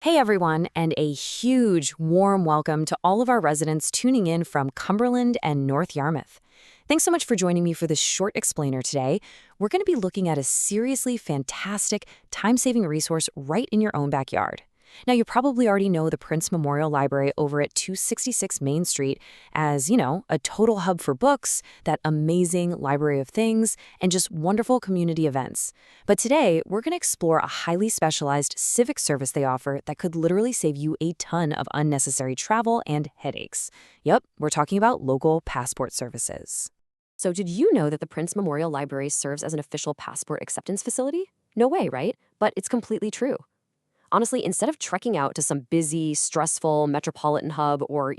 Hey everyone, and a huge, warm welcome to all of our residents tuning in from Cumberland and North Yarmouth. Thanks so much for joining me for this short explainer today. We're going to be looking at a seriously fantastic, time-saving resource right in your own backyard. Now, you probably already know the Prince Memorial Library over at 266 Main Street as, a total hub for books, that amazing library of things, and just wonderful community events. But today, we're going to explore a highly specialized civic service they offer that could literally save you a ton of unnecessary travel and headaches. Yep, we're talking about local passport services. So did you know that the Prince Memorial Library serves as an official passport acceptance facility? No way, right? But it's completely true. Honestly, instead of trekking out to some busy, stressful metropolitan hub or,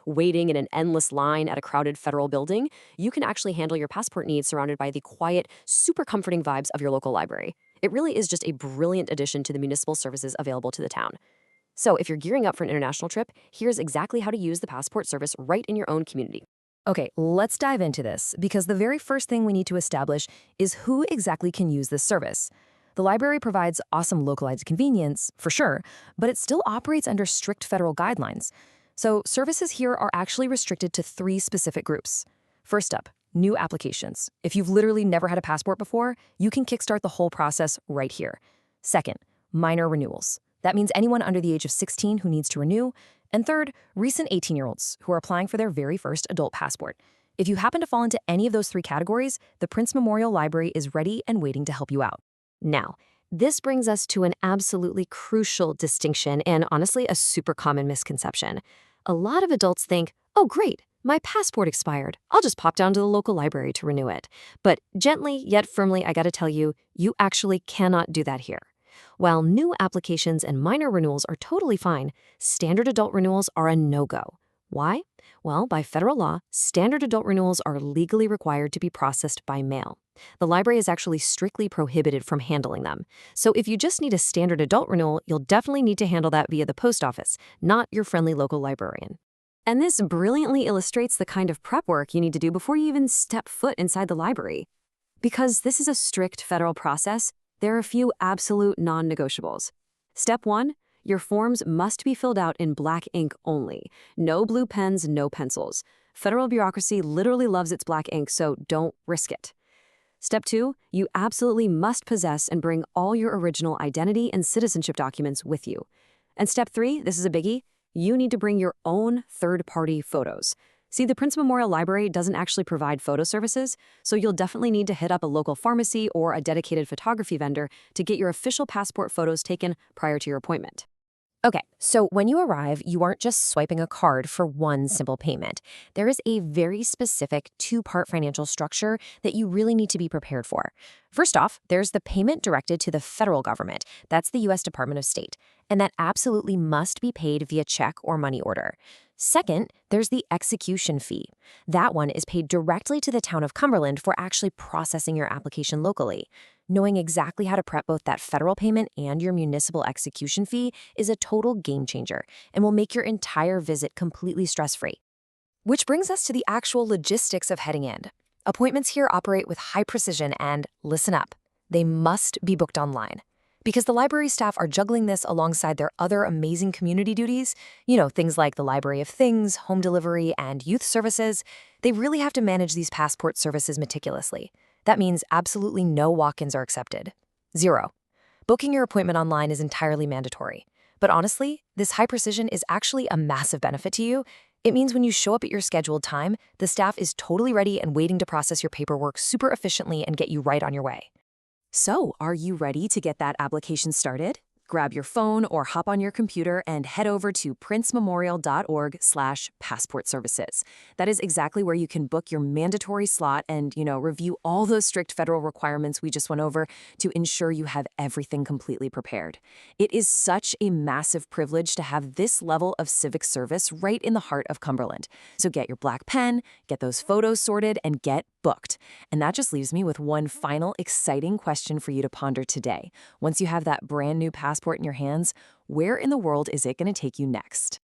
waiting in an endless line at a crowded federal building, you can actually handle your passport needs surrounded by the quiet, super comforting vibes of your local library. It really is just a brilliant addition to the municipal services available to the town. So if you're gearing up for an international trip, here's exactly how to use the passport service right in your own community. Okay, let's dive into this, because the very first thing we need to establish is who exactly can use this service. The library provides awesome localized convenience, for sure, but it still operates under strict federal guidelines. So services here are actually restricted to three specific groups. First up, new applications. If you've literally never had a passport before, you can kickstart the whole process right here. Second, minor renewals. That means anyone under the age of 16 who needs to renew. And third, recent 18-year-olds who are applying for their very first adult passport. If you happen to fall into any of those three categories, the Prince Memorial Library is ready and waiting to help you out. Now, this brings us to an absolutely crucial distinction and honestly a super common misconception. A lot of adults think, oh great, my passport expired. I'll just pop down to the local library to renew it. But gently yet firmly, I gotta tell you, you actually cannot do that here. While new applications and minor renewals are totally fine, standard adult renewals are a no-go. Why? Well, by federal law, standard adult renewals are legally required to be processed by mail. The library is actually strictly prohibited from handling them. So if you just need a standard adult renewal, you'll definitely need to handle that via the post office, not your friendly local librarian. And this brilliantly illustrates the kind of prep work you need to do before you even step foot inside the library. Because this is a strict federal process, there are a few absolute non-negotiables. Step 1. Your forms must be filled out in black ink only. No blue pens, no pencils. Federal bureaucracy literally loves its black ink, so don't risk it. Step 2, you absolutely must possess and bring all your original identity and citizenship documents with you. And step 3, this is a biggie, you need to bring your own third-party photos. See, the Prince Memorial Library doesn't actually provide photo services, so you'll definitely need to hit up a local pharmacy or a dedicated photography vendor to get your official passport photos taken prior to your appointment. Okay, so when you arrive, you aren't just swiping a card for one simple payment. There is a very specific two-part financial structure that you really need to be prepared for. First off, there's the payment directed to the federal government. That's the U.S. Department of State. And that absolutely must be paid via check or money order. Second, there's the execution fee. That one is paid directly to the town of Cumberland for actually processing your application locally. Knowing exactly how to prep both that federal payment and your municipal execution fee is a total game changer and will make your entire visit completely stress-free. Which brings us to the actual logistics of heading in. Appointments here operate with high precision and, listen up, they must be booked online. Because the library staff are juggling this alongside their other amazing community duties, things like the Library of Things, home delivery, and youth services, they really have to manage these passport services meticulously. That means absolutely no walk-ins are accepted. 0. Booking your appointment online is entirely mandatory. But honestly, this high precision is actually a massive benefit to you. It means when you show up at your scheduled time, the staff is totally ready and waiting to process your paperwork super efficiently and get you right on your way. So, are you ready to get that application started? Grab your phone or hop on your computer and head over to princememorial.org/passport services. That is exactly where you can book your mandatory slot and, review all those strict federal requirements we just went over to ensure you have everything completely prepared. It is such a massive privilege to have this level of civic service right in the heart of Cumberland. So get your black pen, get those photos sorted, and get booked. And that just leaves me with one final exciting question for you to ponder today. Once you have that brand new passport in your hands, where in the world is it going to take you next?